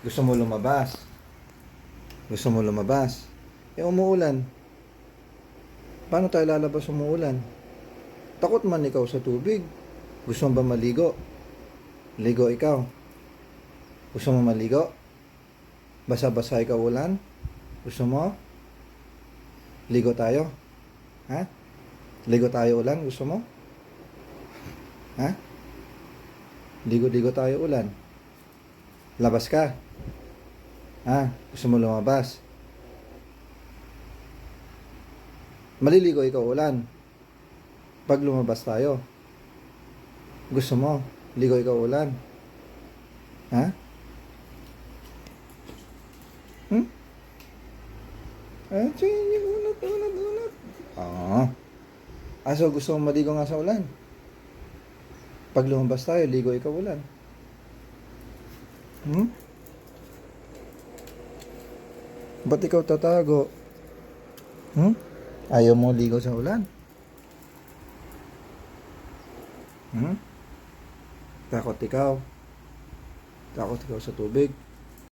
Gusto mo lumabas? Gusto mo lumabas? Eh, umuulan. Paano tayo lalabas umuulan? Takot man ikaw sa tubig. Gusto mo ba maligo? Ligo ikaw. Gusto mo maligo? Basa-basa ikaw ulan? Gusto mo? Ligo tayo? Ha? Ligo tayo ulan? Gusto mo? Ha? Ligo-ligo tayo ulan? Labas ka? Ha? Gusto mo lumabas? Maliligo ikaw ulan. Pag lumabas tayo. Gusto mo? Ligo ikaw ulan. Ha? Hmm? Sige, unat. Ah. So gusto mo maligo nga sa ulan? Pag lumabas tayo, ligo ikaw ulan. Hmm? Ba't ikaw tatago? Hmm? Ayaw mo ligo sa ulan? Hmm? Takot ikaw? Takot ikaw sa tubig?